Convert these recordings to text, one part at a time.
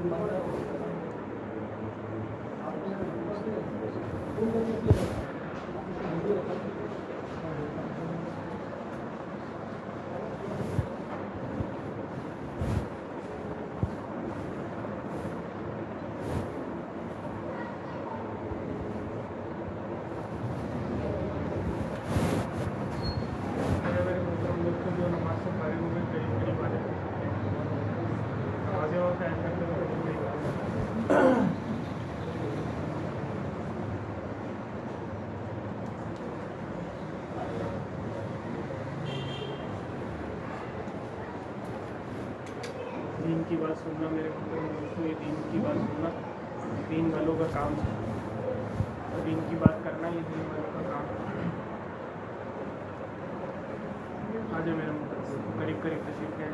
دین کی بات سننا میرے محترم دوستوں، یہ دین کی بات سننا دین والوں کا کام ہے، اور دین کی بات کرنا یہ دین والوں کا کام ہے۔ آج میرے محترم قریب قریب تشریف لے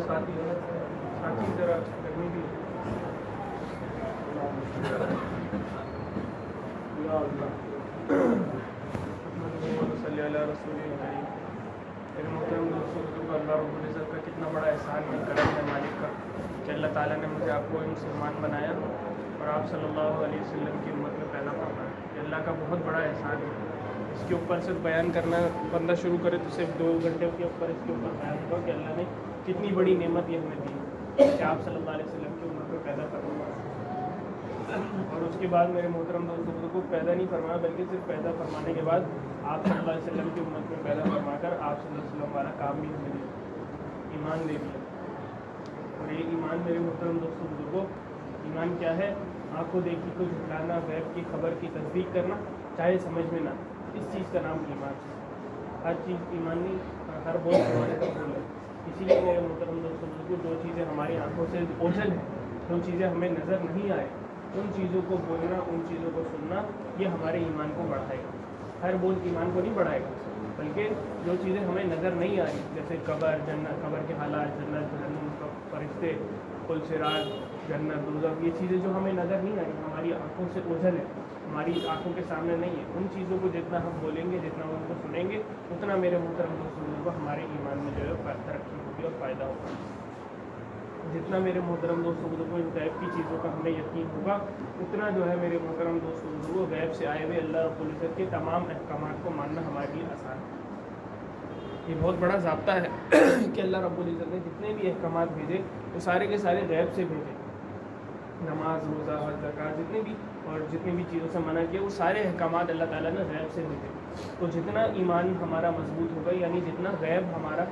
ساتھی ذرا گرمی بھی صلی اللہ رسول کریم۔ میرے محترم دوستوں کو اللہ رب العزت کا کتنا بڑا احسان ہے، کرم ہے مالک کا، کہ اللہ تعالیٰ نے مجھے آپ کو مسلمان بنایا اور آپ صلی اللہ علیہ وسلم کی امت میں پیدا فرمایا۔ یہ اللہ کا بہت بڑا احسان ہے۔ اس کے اوپر صرف بیان کرنا بندہ شروع کرے تو صرف 2 گھنٹے کے اوپر اس کے اوپر بیان ہوگا کہ اللہ نے کتنی بڑی نعمت یہ ہمیں دی کہ آپ صلی اللہ علیہ وسلم کی امت میں پیدا فرمایا۔ اور اس کے بعد میرے محترم دوستوں کو پیدا نہیں فرمایا، بلکہ صرف پیدا فرمانے کے بعد آپ صلی اللہ علیہ وسلم کی امت میں پیدا فرما کر آپ صلی اللہ علیہ وسلم والا کام بھی ہمیں دیا، ایمان دے دیا۔ اور یہ ایمان میرے محترم دوستوں بزرگوں، ایمان کیا ہے؟ آنکھوں دیکھی کو جھٹلانا، غیب کی خبر کی تصدیق کرنا، چاہے سمجھ میں نہ، اس چیز کا نام ایمان ہے۔ ہر چیز ایمان نہیں، ہر بول ہمارے کا بول ہے۔ اسی لیے میرے محترم دوستوں بزرگوں، جو چیزیں ہماری آنکھوں سے اوجھل ہیں، جو چیزیں ہمیں نظر نہیں آئے، ان چیزوں کو بولنا، ان چیزوں کو سننا، یہ ہمارے ایمان کو بڑھائے گا۔ ہر بول ایمان کو نہیں بڑھائے گا، بلکہ جو چیزیں ہمیں نظر نہیں آ رہی، جیسے قبر، جنت، قبر کے حالات، جنت، جہنم، فرشتے، پل صراط، جنت، دوزخ، یہ چیزیں جو ہمیں نظر نہیں آ رہی، ہماری آنکھوں سے اوجھل ہے، ہماری آنکھوں کے سامنے نہیں ہے، ان چیزوں کو جتنا ہم بولیں گے، جتنا ان کو سنیں گے، اتنا میرے محترم دوستوں کو ہمارے ایمان میں جو ہے ترقی ہوگی اور فائدہ ہوگا۔ جتنا میرے محترم دوستوں بزرگوں ان غیب کی چیزوں کا ہمیں یقین ہوگا، اتنا جو ہے میرے محترم دوستوں بزرگوں غیب سے آئے ہوئے اللہ رب العزت کے تمام احکامات کو ماننا ہمارے لیے آسان ہے۔ یہ بہت بڑا ضابطہ ہے کہ اللہ رب العزت نے جتنے بھی احکامات بھیجے وہ سارے کے سارے غیب سے بھیجے۔ نماز، روزہ، حج، زکوٰۃ، جتنی بھی چیزوں سے منع کیا، وہ سارے احکامات اللہ تعالیٰ نے غیب سے بھیجے۔ تو جتنا ایمان ہمارا مضبوط ہوگا، یعنی جتنا غیب ہمارا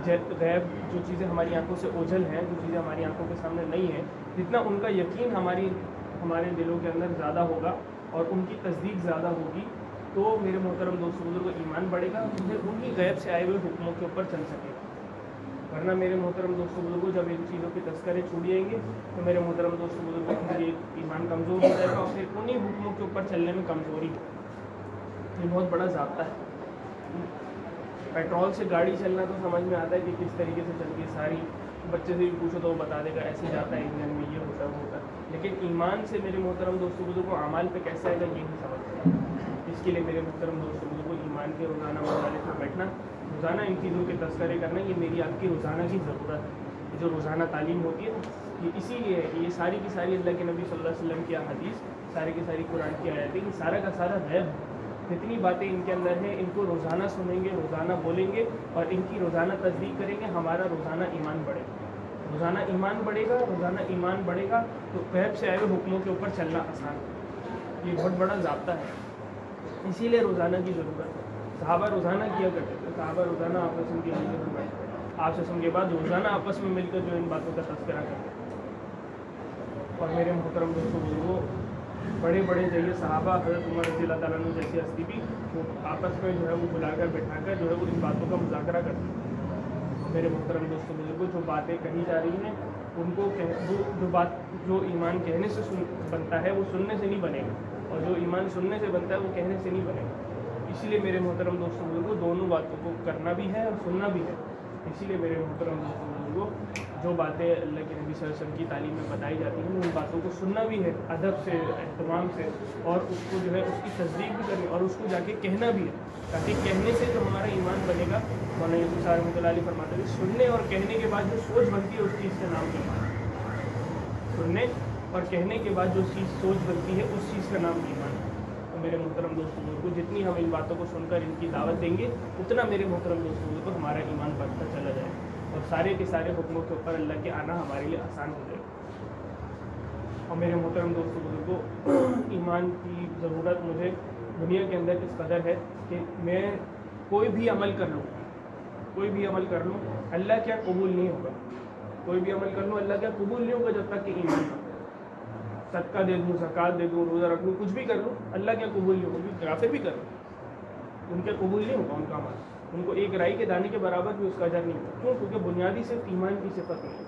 غیب جو چیزیں ہماری آنکھوں سے اوجھل ہیں، جو چیزیں ہماری آنکھوں کے سامنے نہیں ہیں، جتنا ان کا یقین ہمارے دلوں کے اندر زیادہ ہوگا اور ان کی تصدیق زیادہ ہوگی، تو میرے محترم دوستوں بزرگوں ایمان بڑھے گا، پھر ان کی غیب سے آئے ہوئے حکموں کے اوپر چل سکے گا۔ ورنہ میرے محترم دوستوں بزرگوں جب ان چیزوں کے تذکرے چھوٹ جائیں گے تو میرے محترم دوستوں بزرگوں کے لیے ایمان کمزور ہو جائے گا، اور پھر انہیں حکموں کے اوپر چلنے میں کمزوری ہے۔ یہ بہت بڑا ضابطہ ہے۔ پیٹرول سے گاڑی چلنا تو سمجھ میں آتا ہے کہ کس طریقے سے چلتی ہے، ساری بچے سے بھی پوچھو تو وہ بتا دے گا ایسے جاتا ہے انجن میں، یہ ہوتا ہے وہ ہوتا ہے، لیکن ایمان سے میرے محترم دوستوں بزرگوں اعمال پہ کیسا آئے گا یہ نہیں سمجھتا۔ اس کے لیے میرے محترم دوستوں بزرگوں ایمان کے روزانہ مجالس میں بیٹھنا، روزانہ ان چیزوں کے تذکرے کرنا، یہ میری آپ کی روزانہ کی ضرورت ہے۔ جو روزانہ تعلیم ہوتی ہے یہ اسی لیے ہے کہ یہ ساری کی ساری اللہ کے نبی صلی اللہ علیہ وسلم کی احادیث، ساری کی ساری قرآن کی آیتیں، یہ سارا کا سارا غیب ہے۔ جتنی باتیں ان کے اندر ہیں ان کو روزانہ سنیں گے، روزانہ بولیں گے اور ان کی روزانہ تصدیق کریں گے، ہمارا روزانہ ایمان بڑھے گا۔ روزانہ ایمان بڑھے گا، روزانہ ایمان بڑھے گا تو غیب سے آئے ہوئے حکموں کے اوپر چلنا آسان ہے۔ یہ بہت بڑا ضابطہ ہے، اسی لیے روزانہ کی ضرورت ہے۔ صحابہ روزانہ کیا کرتے تھے، صحابہ روزانہ آپس میں بیٹھتے، آپ سے کے بعد روزانہ آپس میں مل کر جو ان باتوں کا تذکرہ کرتے تھے۔ اور میرے محترم دوستوں بزرگوں بڑے بڑے جیسے صحابہ، حضرت عمر رضی اللہ تعالیٰ عنہ جیسی ہستی بھی وہ آپس میں جو ہے وہ بلا کر بٹھا کر جو ہے وہ ان باتوں کا مذاکرہ کرتے ہیں۔ میرے محترم دوستوں بزرگوں جو باتیں کہی جا رہی ہیں ان کو جو ایمان کہنے سے بنتا ہے وہ سننے سے نہیں بنے گا، اور جو ایمان سننے سے بنتا ہے وہ کہنے سے نہیں بنے گا۔ اسی لیے میرے محترم دوستوں بزرگوں دونوں باتوں کو کرنا بھی ہے اور سننا بھی ہے۔ اسی لیے میرے محترم دوستوں بزرگوں، جو باتیں اللہ کے نبی صلی اللہ علیہ وسلم کی تعلیم میں بتائی جاتی ہیں ان باتوں کو سننا بھی ہے ادب سے، اہتمام سے، اور اس کو جو ہے اس کی تصدیق بھی کرنی اور اس کو جا کے کہنا بھی ہے، تاکہ کہنے سے جو ہمارا ایمان بنے گا، مولانا یوسف صاحب رحمۃ اللہ علیہ فرماتے ہیں سننے اور کہنے کے بعد جو سوچ بنتی ہے اس چیز کا نام ایمان ہے۔ سننے اور کہنے کے بعد جو چیز سوچ بنتی ہے اس چیز کا نام ایمان ہے۔ تو میرے محترم دوستوں کو جتنی ہم ان باتوں کو سن کر ان کی دعوت دیں گے اتنا میرے محترم دوستوں کو ہمارا ایمان بڑھتا چلا جائے اور سارے کے سارے حکموں کے اوپر اللہ کے آنا ہمارے لیے آسان ہو جائے۔ اور میرے محترم دوستوں کو ایمان کی ضرورت مجھے دنیا کے اندر اس قدر ہے کہ میں کوئی بھی عمل کر لوں اللہ کیا قبول نہیں ہوگا، کوئی بھی عمل کر لوں اللہ کیا قبول نہیں ہوگا جب تک کہ ایمان نہ ہو۔ صدقہ دے دوں، زکوٰۃ دے دوں، روزہ رکھ لوں، کچھ بھی کر لوں اللہ کیا قبول نہیں ہوگا، کافر بھی کر لوں ان کے قبول نہیں ہوگا ان کا عمل، ان کو ایک رائی کے دانے کے برابر بھی اس کا اجر نہیں ہوگا۔ کیوں؟ کیونکہ بنیادی صرف ایمان کی صفت نہیں ہے۔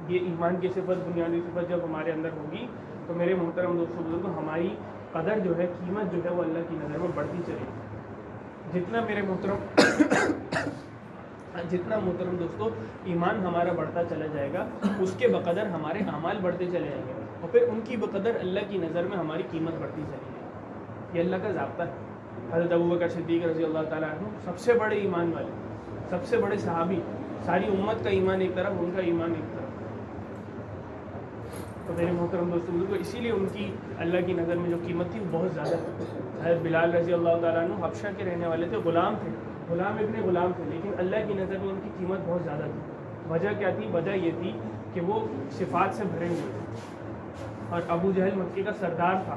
یہ ایمان کی صفت، بنیادی صفت جب ہمارے اندر ہوگی تو میرے محترم دوستوں بزرگوں ہماری قدر جو ہے، قیمت جو ہے وہ اللہ کی نظر میں بڑھتی چلے گی۔ جتنا محترم دوستو ایمان ہمارا بڑھتا چلا جائے گا اس کے بقدر ہمارے اعمال بڑھتے چلے جائیں گے اور پھر ان کی بقدر اللہ کی نظر میں ہماری قیمت بڑھتی چلے گی۔ یہ اللہ کا ضابطہ ہے۔ حضرت ابوبکر صدیق رضی اللہ تعالیٰ عنہ سب سے بڑے ایمان والے، سب سے بڑے صحابی، ساری امت کا ایمان ایک طرف، ان کا ایمان ایک طرف۔ تو میرے محترم دوستوں کو اسی لیے ان کی اللہ کی نظر میں جو قیمت تھی وہ بہت زیادہ تھی۔ حضرت بلال رضی اللہ تعالیٰ عنہ حبشہ کے رہنے والے تھے، غلام تھے، غلام ابن غلام تھے، لیکن اللہ کی نظر میں ان کی قیمت بہت زیادہ تھی۔ وجہ کیا تھی؟ وجہ یہ تھی کہ وہ صفات سے بھرے ہوئے تھے اور ابو جہل مکی کا سردار تھا،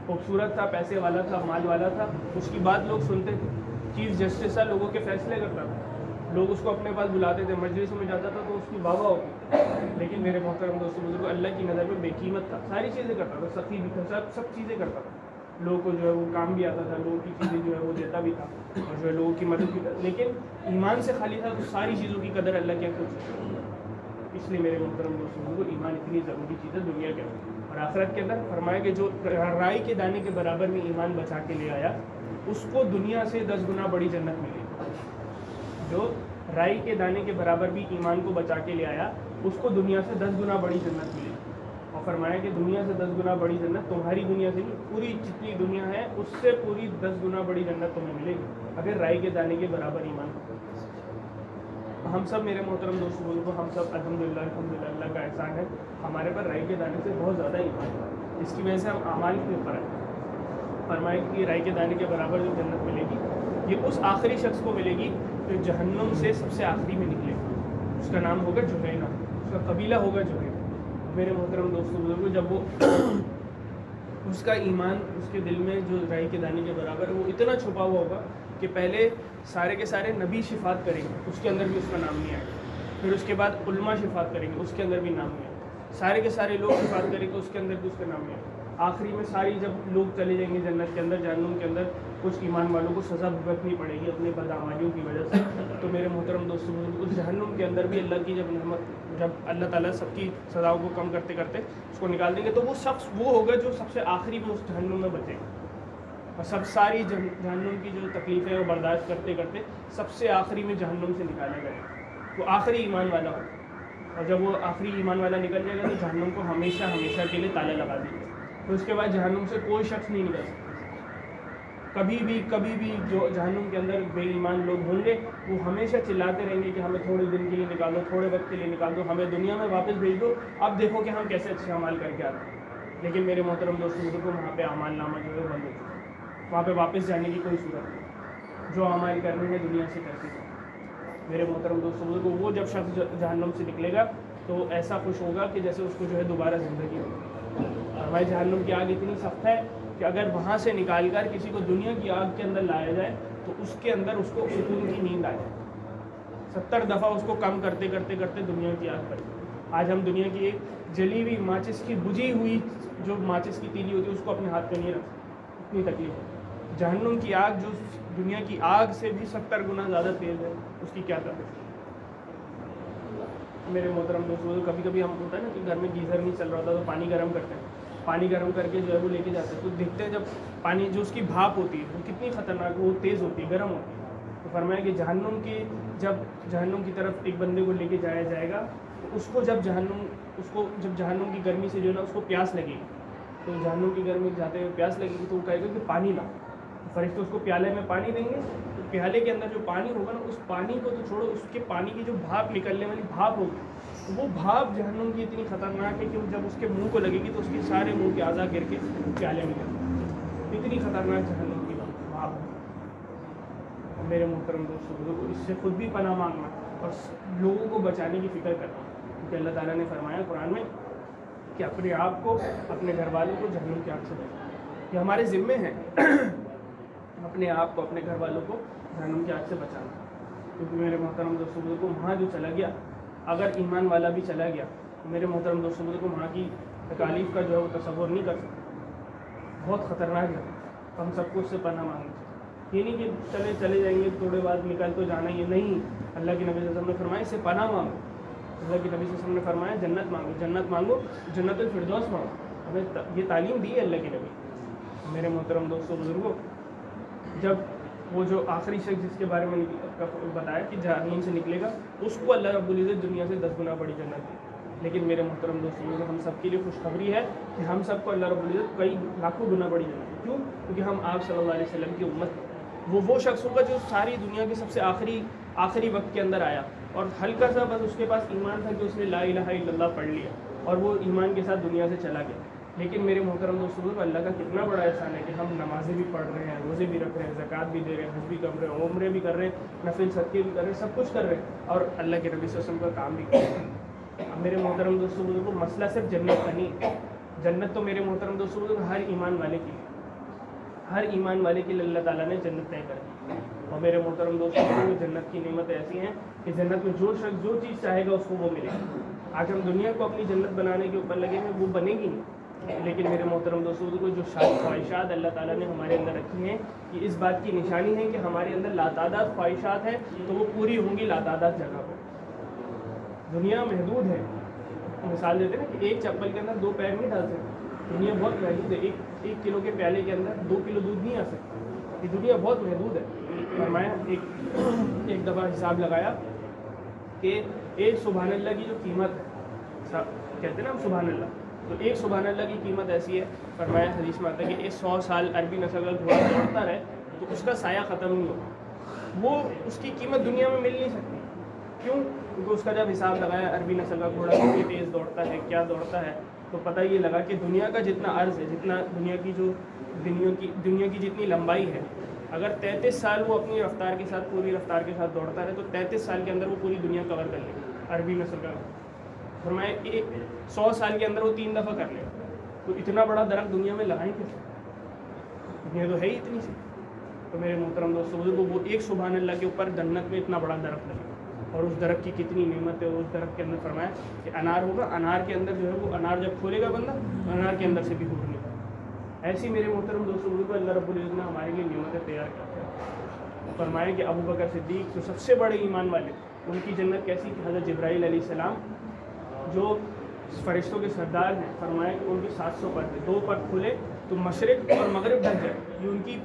خوبصورت تھا، پیسے والا تھا، مال والا تھا، اس کی بات لوگ سنتے تھے، چیف جسٹس تھا، لوگوں کے فیصلے کرتا تھا، لوگ اس کو اپنے پاس بلاتے تھے، مجلس میں جاتا تھا تو اس کی واہ واہ ہوتی، لیکن میرے محترم دوستوں بزرگ اللہ کی نظر میں بے قیمت تھا، ساری چیزیں کرتا تھا، سخی بھی تھا، سب چیزیں کرتا تھا، لوگوں کو جو ہے وہ کام بھی آتا تھا، لوگوں کی چیزیں جو ہے وہ دیتا بھی تھا اور جو ہے لوگوں کی مدد بھی کرتا، لیکن ایمان سے خالی تھا تو ساری چیزوں کی قدر اللہ کیا کچھ۔ اس لیے میرے محترم دوستوں کو ایمان اتنی ضروری چیز ہے دنیا کے اندر اور آخرت کے اندر۔ فرمایا کہ جو رائی کے دانے کے برابر میں ایمان بچا کے لے آیا اس کو دنیا سے 10 گنا بڑی جنت ملے گی۔ جو رائی کے دانے کے برابر بھی ایمان کو بچا کے لے آیا اس کو دنیا سے 10 گنا بڑی جنت ملے گی۔ اور فرمایا کہ دنیا سے 10 گنا بڑی جنت تمہاری دنیا سے نہیں، پوری جتنی دنیا ہے اس سے پوری 10 گنا بڑی جنت تمہیں ملے گی اگر رائی کے دانے کے برابر ایمان ہو۔ ہم سب میرے محترم دوستوں کو ہم سب الحمدللہ اللہ کا احسان ہے ہمارے پر رائی کے دانے سے بہت زیادہ ایمان ہے، اس کی وجہ سے ہم اعمال کے اوپر ہیں۔ فرمایا کہ رائی کے دانے کے برابر جو جنت ملے گی یہ اس آخری شخص کو ملے گی جو جہنم سے سب سے آخری میں نکلے گا، اس کا نام ہوگا جہینہ، اس کا قبیلہ ہوگا جہینہ۔ میرے محترم دوستوں بزرگوں جب وہ اس کا ایمان اس کے دل میں جو رائی کے دانے کے برابر ہے وہ اتنا چھپا ہوا ہوگا کہ پہلے سارے کے سارے نبی شفاعت کریں گے اس کے اندر بھی اس کا نام نہیں آئے گا، پھر اس کے بعد علماء شفاعت کریں گے اس کے اندر بھی نام نہیں آئے گا، سارے کے سارے لوگ شفاعت کریں گے اس کے اندر بھی اس کا نام نہیں آئے گا، آخری میں ساری جب لوگ چلے جائیں گے جنت کے اندر، جہنم کے اندر کچھ ایمان والوں کو سزا بھگتنی پڑے گی اپنے بدعمالیوں کی وجہ سے۔ تو میرے محترم دوستوں اس جہنم کے اندر بھی اللہ کی جب نعمت، جب اللہ تعالیٰ سب کی سزاؤں کو کم کرتے کرتے اس کو نکال دیں گے تو وہ شخص وہ ہوگا جو سب سے آخری میں اس جہنم میں بچے گا اور سب ساری جہنم کی جو تکلیفیں وہ برداشت کرتے کرتے سب سے آخری میں جہنم سے نکالا جائے گا، وہ آخری ایمان والا ہوگا اور جب وہ آخری ایمان والا نکل جائے گا تو جہنم کو ہمیشہ ہمیشہ کے لیے تالا لگا دیں گے، تو اس کے بعد جہنم سے کوئی شخص نہیں نکل سکتا۔ کبھی بھی جو جہنم کے اندر بے ایمان لوگ ہوں گے وہ ہمیشہ چلاتے رہیں گے کہ ہمیں تھوڑے دن کے لیے نکال دو، تھوڑے وقت کے لیے نکال دو، ہمیں دنیا میں واپس بھیج دو، اب دیکھو کہ ہم کیسے اچھے اعمال کر کے آتے ہیں۔ لیکن میرے محترم دوستوں کو وہاں پہ اعمال نامہ جو ہے بند ہو چکا ہے، وہاں پہ واپس جانے کی کوئی صورت نہیں، جو اعمال کرنے ہیں دنیا سے کرتے ہیں۔ میرے محترم دوستوں کو وہ جب شخص جہنم سے نکلے گا تو ایسا خوش ہوگا کہ جیسے اس کو جو ہے دوبارہ زندگی ہوگی۔ ہمارے جہنم کی آگ اتنی سخت ہے کہ اگر وہاں سے نکال کر کسی کو دنیا کی آگ کے اندر لایا جائے تو اس کے اندر اس کو سکون کی نیند آ جائے، 70 دفعہ اس کو کم کرتے کرتے کرتے دنیا کی آگ پر۔ آج ہم دنیا کی ایک جلی ہوئی ماچس کی بجھی ہوئی جو ماچس کی تیلی ہوتی ہے اس کو اپنے ہاتھ پہ نہیں رکھ سکتے، اتنی تکلیف ہے۔ جہنم کی آگ جو دنیا کی آگ سے بھی 70 گنا زیادہ تیز ہے، اس کی کیا تکلیف۔ میرے محترم دوستوں کبھی کبھی ہم ہوتا ہے نا کہ گھر میں گیزر نہیں چل رہا ہوتا تو پانی گرم کرتے ہیں، پانی گرم کر کے جو ہے وہ لے کے جاتے ہیں تو دیکھتے ہیں جب پانی جو اس کی بھاپ ہوتی ہے وہ کتنی خطرناک، وہ تیز ہوتی ہے، گرم ہوتی ہے۔ تو فرمایا کہ جہنم کی جب جہنم کی طرف ایک بندے کو لے کے جایا جائے گا تو اس کو جب جہنم کی گرمی سے جو ہے نا اس کو پیاس لگے گی، تو جہنم کی گرمی جاتے ہوئے پیاس لگے گی تو وہ کہے گا کہ پانی لاؤ. فرشتے اس کو پیالے میں پانی دیں گے، تو پیالے کے اندر جو پانی ہوگا نا، اس پانی کو تو چھوڑو، اس کے پانی کی جو بھاپ نکلنے والی بھاپ ہوگی، وہ بھاپ جہنم کی اتنی خطرناک ہے کہ جب اس کے منہ کو لگے گی تو اس کے سارے منہ کے اعضاء گر کے پیالے میں گریں گے. اتنی خطرناک جہنم کی بھاپ ہے. میرے محترم دوستوں کو اس سے خود بھی پناہ مانگنا اور لوگوں کو بچانے کی فکر کرنا، کیونکہ اللہ تعالیٰ نے فرمایا قرآن میں کہ اپنے آپ کو، اپنے گھر والوں کو جہنم کی آگ سے بچانا. یہ ہمارے ذمے ہیں اپنے آپ کو، اپنے گھر والوں کو جہنم کی آگ سے بچانا. کیونکہ میرے محترم دوستوں کو وہاں جو چلا گیا، اگر ایمان والا بھی چلا گیا تو میرے محترم دوستوں کو وہاں کی تکالیف کا جو ہے وہ تصور نہیں کر سکتا. بہت خطرناک ہے. ہم سب کو اس سے پناہ مانگنا چاہیے. یہ نہیں کہ چلے جائیں گے تھوڑے بعد نکل تو جانا، یہ نہیں. اللہ کے نبی صلی اللہ علیہ وسلم نے فرمایا اس سے پناہ مانگو. اللہ کے نبی صلی اللہ علیہ وسلم نے فرمایا جنت مانگو، جنت مانگو، جنت الفردوس مانگو. ہمیں یہ تعلیم دی ہے اللہ کے نبی. میرے محترم دوستوں بزرگوں، جب وہ جو آخری شخص جس کے بارے میں بتایا کہ جہنم سے نکلے گا، اس کو اللہ رب العزت دنیا سے 10 گنا بڑی جنت دی. لیکن میرے محترم دوستوں ہم سب کے لیے خوشخبری ہے کہ ہم سب کو اللہ رب العزت کئی لاکھوں گنا بڑی جنت دی. کیوں؟ کیونکہ ہم آپ صلی اللہ علیہ وسلم کی امت. وہ شخص ہوگا جو ساری دنیا کے سب سے آخری وقت کے اندر آیا اور ہلکا سا بس اس کے پاس ایمان تھا کہ اس نے لا الہ الا اللہ پڑھ لیا اور وہ ایمان کے ساتھ دنیا سے چلا گیا. لیکن میرے محترم دوستوں کو اللہ کا کتنا بڑا احسان ہے کہ ہم نمازیں بھی پڑھ رہے ہیں، روزے بھی رکھ رہے ہیں، زکوٰۃ بھی دے رہے ہیں، حج بھی کر رہے ہیں، عمرے بھی کر رہے ہیں، نفل صدقے بھی کر رہے ہیں، سب کچھ کر رہے ہیں اور اللہ کے نبی صلی اللہ علیہ وسلم کا کام بھی کر رہے ہیں. میرے محترم دوستوں کو مسئلہ صرف جنت کا نہیں ہے. جنت تو میرے محترم دوستوں کو ہر ایمان والے کی، ہر ایمان والے کے لیے اللہ تعالیٰ نے جنت طے کر دی. اور میرے محترم دوستوں کو جنت کی نعمت ایسی ہیں کہ جنت میں جو شخص جو چیز چاہے گا اس کو وہ ملے گی. آج ہم دنیا کو اپنی جنت بنانے کے اوپر لگے ہیں، وہ بنے گی نہیں. لیکن میرے محترم دوستوں کو جو خواہشات اللہ تعالیٰ نے ہمارے اندر رکھی ہیں، یہ اس بات کی نشانی ہے کہ ہمارے اندر لاتعداد خواہشات ہیں تو وہ پوری ہوں گی لاتعداد جگہ پر. دنیا محدود ہے. مثال دیتے ہیں نا کہ ایک چپل کے اندر 2 پیر نہیں ڈال سکتے. دنیا بہت محدود ہے. ایک کلو کے پیالے کے اندر 2 کلو دودھ نہیں آ سکتا. یہ دنیا بہت محدود ہے. میں ایک دفعہ حساب لگایا کہ ایک سبحان اللہ کی جو قیمت ہے، کہتے ہیں نا ہم سبحان اللہ، تو ایک سبحان اللہ کی قیمت ایسی ہے، فرمایا حدیث میں آتا ہے کہ 100 سال عربی نسل کا گھوڑا دوڑتا رہے تو اس کا سایہ ختم نہیں ہوگا. وہ اس کی قیمت دنیا میں مل نہیں سکتی. کیوں؟ کیونکہ اس کا جب حساب لگایا عربی نسل کا گھوڑا کتنی تیز دوڑتا ہے، کیا دوڑتا ہے، تو پتہ یہ لگا کہ دنیا کا جتنا عرض ہے، جتنا دنیا کی جتنی لمبائی ہے، اگر 33 سال وہ اپنی رفتار کے ساتھ، پوری رفتار کے ساتھ دوڑتا رہے تو 33 سال کے اندر وہ پوری دنیا کور کر لے گا. عربی نسل کا فرمایا 100 سال کے اندر وہ 3 دفعہ کر لے گا. تو اتنا بڑا درخت دنیا میں لگائیں کیسے؟ دنیا تو ہے ہی اتنی سی. تو میرے محترم دوستوں کو وہ ایک سبحان اللہ کے اوپر جنت میں اتنا بڑا درخت لگے گا اور اس درخت کی کتنی نعمت ہے. اس درخت کے اندر فرمایا کہ انار ہوگا، انار کے اندر جو ہے وہ انار جب کھولے گا بندہ تو انار کے اندر سے بھی حور نکلے گا. ایسی میرے محترم دوستوں کو اللہ رب العزت نے ہمارے لیے نعمتیں تیار کرتے ہیں. فرمایا کہ ابو بکر صدیق جو سب سے بڑے ایمان والے، ان کی جنت کیسی کہ حضرت جبرائیل علیہ السلام جو فرشتوں کے سردار ہیں، فرمایا کہ ان کی 700 پر تھے، 2 پر کھلے تو مشرق اور مغرب ڈھک جائے. یہ ان کی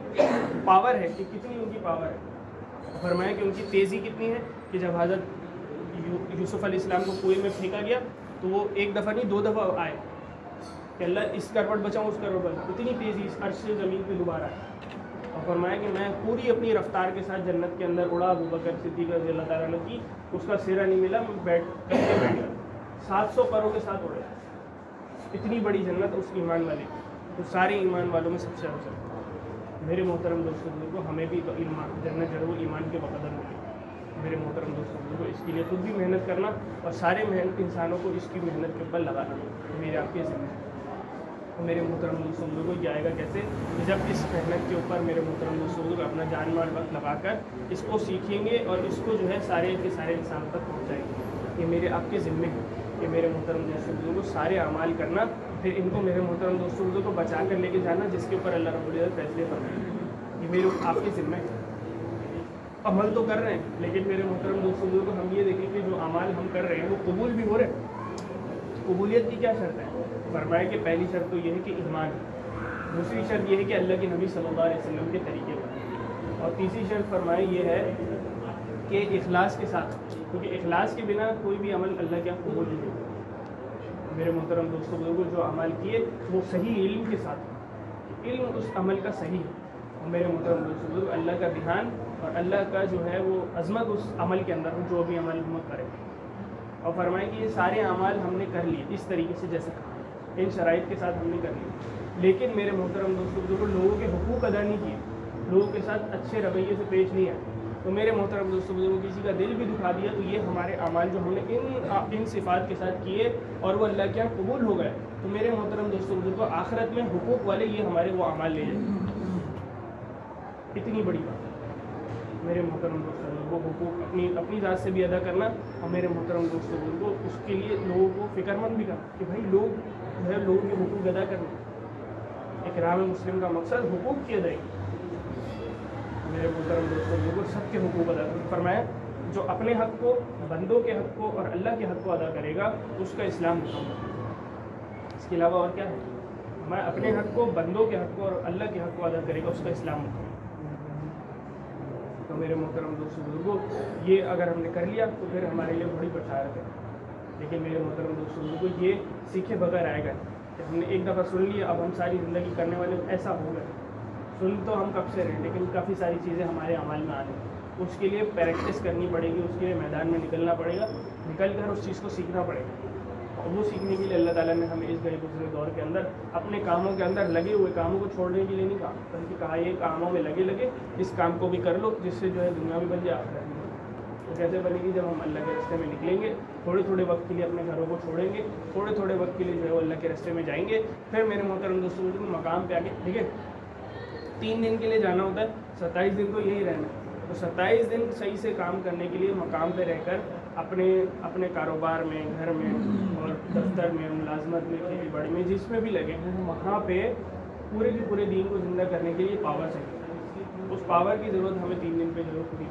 پاور ہے کہ کتنی ان کی پاور ہے. فرمایا کہ ان کی تیزی کتنی ہے کہ جب حضرت یوسف علیہ السلام کو کنویں میں پھینکا گیا تو وہ 1 دفعہ نہیں 2 دفعہ آئے کہ اللہ اس کروٹ بچاؤں اس کروٹ بچاؤں. اتنی تیزی اس عرش سے زمین پہ دوبارہ آئے. اور فرمایا کہ میں پوری اپنی رفتار کے ساتھ جنت کے اندر اڑا. ابو بکر صدیق رضی اللہ تعالیٰ عنہ کی اس کا سرا نہیں ملا، میں بیٹھ گیا. 700 پروں کے ساتھ اڑے. اتنی بڑی جنت اس ایمان والے کی. تو سارے ایمان والوں میں سب سے افضل. میرے محترم دوستوں کو ہمیں بھی جنت ضرور ایمان کے بقدر ملے. میرے محترم دوستوں کو اس کے لیے خود بھی محنت کرنا اور سارے محنت انسانوں کو اس کی محنت کے اوپر لگانا میرے آپ کے ذمہ ہے. میرے محترم دوستوں کو یہ آئے گا کیسے کہ جب اس محنت کے اوپر میرے محترم دوستوں کو اپنا جان مال وقت لگا کر اس کو سیکھیں گے اور اس کو جو ہے سارے کے سارے انسان تک پہنچائیں گے. یہ میرے آپ کے ذمے ہے کہ میرے محترم دوستوں کو سارے اعمال کرنا، پھر ان کو میرے محترم دوستوں کو بچا کر لے کے جانا جس کے اوپر اللہ رب العزت فیصلے فرمائیں. یہ میرے آپ کے ذمے ہے. عمل تو کر رہے ہیں لیکن میرے محترم دوستوں کو ہم یہ دیکھیں کہ جو اعمال ہم کر رہے ہیں وہ قبول بھی ہو رہے ہیں. قبولیت کی کیا شرط ہے؟ فرمایا کہ پہلی شرط تو یہ ہے کہ ایمان ہے، دوسری شرط یہ ہے کہ اللہ کے نبی صلی اللہ علیہ وسلم کے طریقے پر، اور تیسری شرط فرمایا یہ ہے کہ اخلاص کے ساتھ، کیونکہ اخلاص کے بنا کوئی بھی عمل اللہ کے یہاں قبول نہیں ہوگا۔ میرے محترم دوستوں بزرگوں، جو عمل کیے وہ صحیح علم کے ساتھ، علم اس عمل کا صحیح ہے، اور میرے محترم دوستوں بزرگوں اللہ کا دھیان اور اللہ کا جو ہے وہ عظمت اس عمل کے اندر جو بھی عمل ہم کرے، اور فرمائے کہ یہ سارے اعمال ہم نے کر لیے اس طریقے سے جیسے کہا، ان شرائط کے ساتھ ہم نے کر لیے، لیکن میرے محترم دوستوں بزرگوں لوگوں کے حقوق ادا نہیں کیے، لوگوں کے ساتھ اچھے رویے سے پیش نہیں آئے، تو میرے محترم دوستوں بزرگوں کسی کا دل بھی دکھا دیا تو یہ ہمارے اعمال جو ہم نے ان صفات کے ساتات کیے اور وہ اللہ کے یہاں قبول ہو گئے، تو میرے محترم دوستوں بزرگوں آخرت میں حقوق والے یہ ہمارے وہ اعمال لے جائیں۔ اتنی بڑی بات میرے محترم دوستوں بزرگوں، حقوق اپنی ذات سے بھی ادا کرنا، اور میرے محترم دوستوں بزرگوں اس کے لیے لوگوں کو فکر مند بھی کرنا کہ بھائی لوگ جو ہے لوگوں کے حقوق ادا کرنا، اکرام مسلم کا مقصد حقوق کی ادائیگی۔ میرے محترم دوستوں بزرگوں سب کے حقوق ادا کرنا، فرمایا جو اپنے حق کو، بندوں کے حق کو اور اللہ کے حق کو ادا کرے گا اس کا اسلام مکمل ہے۔ اس کے علاوہ اور کیا ہے؟ میں اپنے حق کو، بندوں کے حق کو اور اللہ کے حق کو ادا کرے گا اس کا اسلام مکمل ہے۔ تو میرے محترم دوستوں بزرگوں یہ اگر ہم نے کر لیا تو پھر ہمارے لیے بڑی بشارت ہے، لیکن میرے محترم دوستوں بزرگوں یہ سیکھے بغیر آئے گا کہ ہم نے ایک دفعہ سن لیا اب ہم ساری زندگی کرنے والے ایسا ہو گئے، سن تو ہم کب سے رہے لیکن کافی ساری چیزیں ہمارے عمل میں آنے، اس کے لیے پریکٹس کرنی پڑے گی، اس کے لیے میدان میں نکلنا پڑے گا، نکل کر اس چیز کو سیکھنا پڑے گا، اور وہ سیکھنے کے لیے اللہ تعالیٰ نے ہمیں اس گئے گزرے دور کے اندر اپنے کاموں کے اندر لگے ہوئے کاموں کو چھوڑنے کے لیے نہیں کہا، بلکہ کہا یہ کاموں میں لگے اس کام کو بھی کر لو جس سے جو ہے دنیا بھی بن جائے آخرت بھی۔ تو کیسے بنے گی؟ جب ہم اللہ کے راستے میں نکلیں گے، تھوڑے تھوڑے وقت کے لیے اپنے گھروں کو چھوڑیں گے، تھوڑے تھوڑے وقت کے لیے جو ہے وہ اللہ کے راستے میں جائیں گے، پھر میرے محترم دوستوں مقام پہ آ کے ٹھیک ہے 3 دن کے لیے جانا ہوتا ہے، 27 دن تو یہی رہنا ہے، تو 27 دن صحیح سے کام کرنے کے لیے مقام پہ رہ کر اپنے کاروبار میں، گھر میں اور دفتر میں، ملازمت میں، کھیتی باڑی میں، جس میں بھی لگے ہیں وہاں پہ پورے کے پورے دین کو زندہ کرنے کے لیے پاور چاہیے، اس پاور کی ضرورت ہمیں 3 دن پہ ضرورت ہوگی۔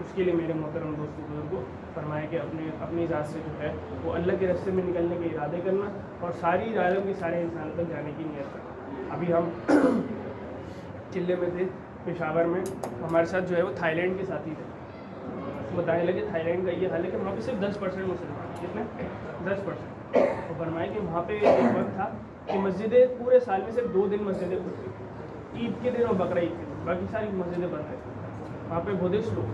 اس کے لیے میرے محترم دوستوں بزرگوں فرمایا کہ اپنی ذات سے جو ہے وہ اللہ کے راستے میں نکلنے کے ارادے کرنا اور ساری عالم کی سارے انسانوں تک جانے کی نیت کرنا۔ ابھی ہم چلے میں تھے پشاور میں، ہمارے ساتھ جو ہے وہ تھائی لینڈ کے ساتھی تھے، بتانے لگے تھائی لینڈ کا یہ حال ہے کہ وہاں پہ صرف 10% مسلمان، کتنے 10%، تو فرمایا کہ وہاں پہ ایک وقت تھا کہ مسجدیں پورے سال میں صرف 2 دن مسجدیں کھلتی تھیں، عید کے دن اور بقرہ عید کے دن، باقی ساری مسجدیں بند رہتی، وہاں پہ بدھسٹ لوگ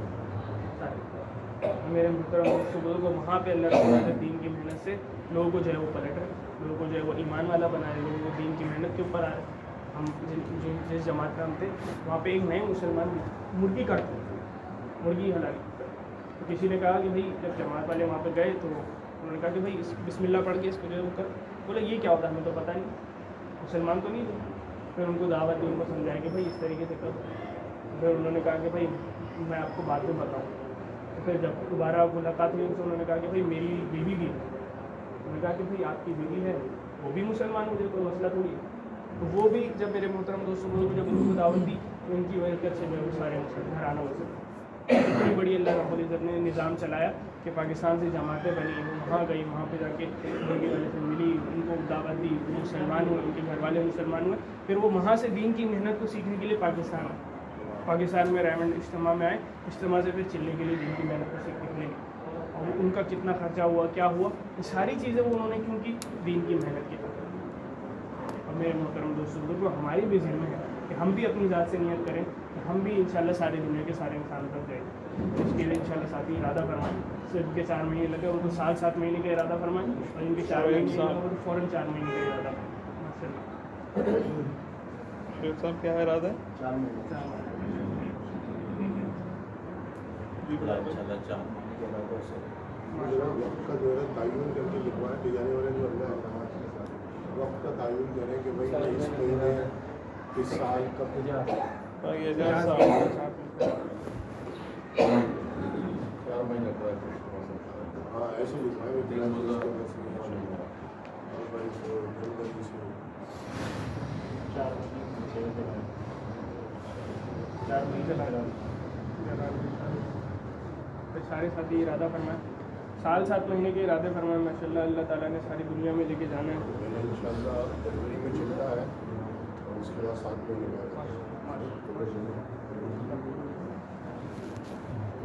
سارے۔ میرے محترم دوستوں بزرگوں وہاں پہ اللہ تعالیٰ کے دین کی محنت سے لوگوں کو جو ہے وہ پلٹ رہے، لوگوں کو جو ہے وہ ایمان والا بنا رہے، لوگوں کو دین کی محنت کے اوپر آ رہے۔ ہم جس جماعت میں ہم تھے وہاں پہ ایک نئے مسلمان مرغی کاٹتے تھے، مرغی حلالی، تو کسی نے کہا کہ بھائی جب جماعت والے وہاں پہ گئے تو انہوں نے کہا کہ بھائی بسم اللہ پڑھ کے اس کو جو ہے کر، بولے یہ کیا ہوتا ہے ہمیں تو پتہ نہیں، مسلمان تو نہیں تھے۔ پھر ان کو دعوت دی، ان کو سمجھایا کہ بھائی اس طریقے سے کرو، پھر انہوں نے کہا کہ بھائی میں آپ کو بعد میں بتاؤں۔ پھر جب دوبارہ ملاقات ہوئی ان سے، انہوں نے کہا کہ بھائی میری بیوی بھی ہے، انہوں نے کہا کہ بھائی آپ کی بیوی ہے وہ بھی مسلمان ہو جائے، کوئی مسئلہ تھوڑی ہے، تو وہ بھی جب میرے محترم دوستوں کو جب ان کو دعوت دی تو ان کی برکت سے جو ہے وہ سارے مسلمان گھرانہ ہو سکے۔ اتنی بڑی اللہ رب العزت نے نظام چلایا کہ پاکستان سے جماعتیں بنی، وہاں گئی، وہاں پہ جا کے مرغی والے سے ملی، ان کو دعوت دی، وہ مسلمان ہوئے، ان کے گھر والے مسلمان ہوئے، پھر وہ وہاں سے دین کی محنت کو سیکھنے کے لیے پاکستان آئے، پاکستان میں ریمنڈ اجتماع میں آئے، اجتماع سے پھر چلنے کے لیے دین کی محنت کو سیکھنے کے لیے، اور ان کا کتنا خرچہ ہوا، کیا ہوا، یہ ساری چیزیں وہ انہوں نے کیوں کی؟ دین کی محنت کی۔ اور میرے محترم دوستوں بزرگوں ہماری بھی ذمہ ہے کہ ہم بھی اپنی ذات سے نیت کریں کہ ہم بھی انشاءاللہ ساری دنیا کے سارے انسانوں تک جائیں، اس کے لیے انشاءاللہ ساتھی ارادہ فرمائیں، صرف کے 4 مہینے لگے ان کو 7 مہینے کا ارادہ فرمائیں، اور ان کے 4 مہینے لگے فوراً 4 مہینے کا ارادہ فرمائیں۔ شیخ صاحب کیا ارادہ ہے؟ 4 مہینے کا وقت کا جو ہے تعین کر کے لکھوائے لے جانے والے جو اللہ احکامات کے ساتھ وقت کا تعین کریں کہ بھائی اس مہینے اس سال کا ہاں ایسے لکھوائے سارے ساتھی ارادہ فرمائیں، 7 مہینے کے ارادے فرمائیں، ماشاء اللہ اللہ تعالیٰ نے ساری دنیا میں لے کے جانا ہے۔ ان شاء اللہ فروری میں چلتا ہے اور اس کے بعد 7 مہینے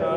4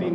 3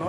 9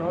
9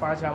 5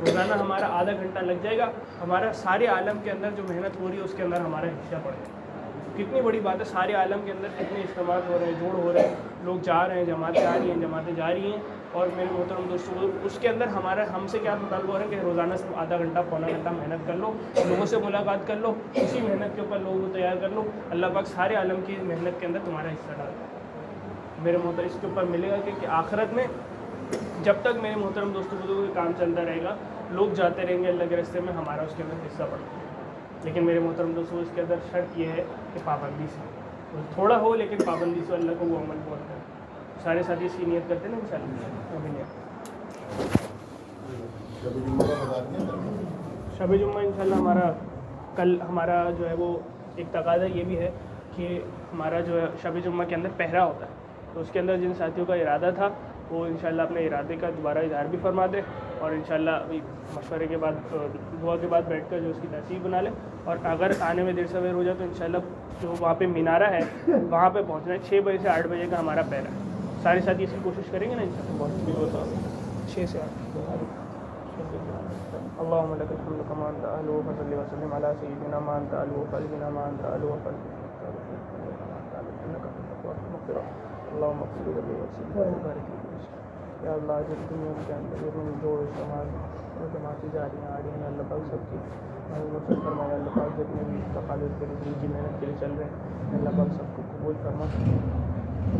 روزانہ ہمارا آدھا گھنٹہ لگ جائے گا, ہمارا سارے عالم کے اندر جو محنت ہو رہی ہے اس کے اندر ہمارا حصہ پڑے گا. کتنی بڑی بات ہے, سارے عالم کے اندر کتنے اجتماعات ہو رہے ہیں, جوڑ ہو رہے ہیں, لوگ جا رہے ہیں, جماعتیں آ رہی ہیں, جماعتیں جا رہی ہیں, اور میرے محترم دوستوں اس کے اندر ہم سے کیا مطالبہ ہو رہا ہے کہ روزانہ صرف آدھا گھنٹہ پونا گھنٹہ محنت کر لو, لوگوں سے ملاقات کر لو, اسی محنت کے اوپر لوگوں کو تیار کر لو. اللہ پاک سارے عالم کی محنت کے اندر تمہارا حصہ ڈال دے. میرے محترم اس کے اوپر ملے گا کہ آخرت میں جب تک میرے محترم دوستوں کو کام چلتا رہے گا, لوگ جاتے رہیں گے اللہ کے راستے میں, ہمارا اس کے اندر حصہ پڑتا ہے. لیکن میرے محترم دوستوں اس کے اندر شرط یہ ہے کہ پابندی سے, تھوڑا ہو لیکن پابندی سے اللہ کو وہ عمل بولتا ہے. سارے ساتھی اس کی نیت کرتے ہیں نا انشاءاللہ. شب جمعہ انشاءاللہ ہمارا کل ہمارا جو ہے وہ ایک تقاضا یہ بھی ہے کہ ہمارا جو ہے شب جمعہ کے اندر پہرا ہوتا ہے, تو اس کے اندر جن ساتھیوں کا ارادہ تھا وہ انشاءاللہ اپنے ارادے کا دوبارہ اظہار بھی فرما دیں, اور انشاءاللہ مشورے کے بعد دعا کے بعد بیٹھ کر جو اس کی ترتیب بنا لیں. اور اگر آنے میں دیر سویر ہو جائے تو انشاءاللہ جو وہاں پہ مینارہ ہے وہاں پہ پہنچنا ہے. 6 بجے سے 8 بجے کا ہمارا پہرا ہے. سارے ساتھی اس کی کوشش کریں گے نا انشاءاللہ. 6 سے 8. اللهم لك الحمد كما انت اهل وصلي وسلم على سيدنا ما انت اهل وقلبنا ما انت اهل وقلبنا انك مغفر. اللهم اغفر لي وبارك لي یا اللہ. جس دنیا کے اندر یہ جو سماج اور جماعتیں جا رہی ہیں آ رہی ہیں, اللہ پاک سب کی مدد فرمائے. اللہ پاک جتنے بھی تقاضے کے لیے جی محنت کے لیے چل رہے ہیں اللہ پاک سب کو قبول فرما.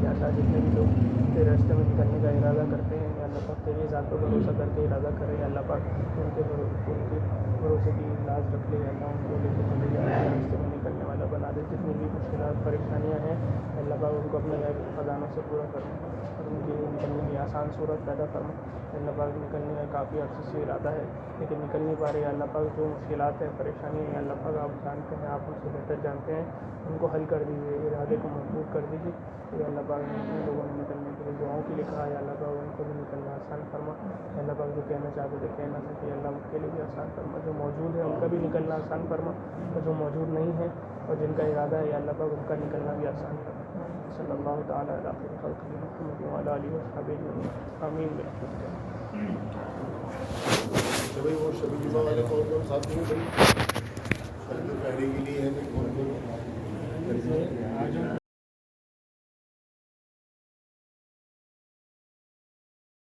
یا اللہ جتنے بھی لوگ تیرے راستے میں نکلنے کا ارادہ کرتے ہیں یا اللہ پاک تیری ذات پر بھروسہ کر کے ارادہ کریں, یا اللہ پاک ان کے بھروسے کی لاز رکھ لے. اللہ ان کو لے کے چلے جائے, راستے میں نکلنے والا بنا دے. جتنی بھی مشکلات پریشانیاں ہیں اللہ پاک ان کو اپنے خزانوں سے پورا کریں اور ان کی نکلنے کی آسان صورت پیدا فرما. اللہ پاک نکلنے کا کافی عرصے سے ارادہ ہے لیکن نکل نہیں پا رہے. اللہ پاک جو مشکلات ہیں پریشانی ہیں اللہ پاک آپ جانتے ہیں, آپ ان سے بہتر جانتے ہیں, ان کو حل کر دیجیے, ارادے کو مضبوط کر دیجیے. یا اللہ پاک ان لوگوں نے نکلنے کے لیے دعاؤں کی لکھا ہے, اللہ پاک ان کو بھی نکلنا آسان فرما. اللہ پاک جو کہنا چاہتے تھے کہہ نہ سکے اللہ ان کے لیے بھی آسان فرما. جو موجود ہے ان کا بھی نکلنا آسان فرما, اور جو موجود نہیں ہے اور جن کا ارادہ ہے یا اللہ پاک ان کا نکلنا بھی آسان فرما. صلی اللہ تعالیٰ علیہ محمد وعلیٰ آلہ وصحبہ اجمعین آمین برحمتک. وہ شبی جمعہ والے کون ساتھ میں بھائی پہلے کے لیے ہے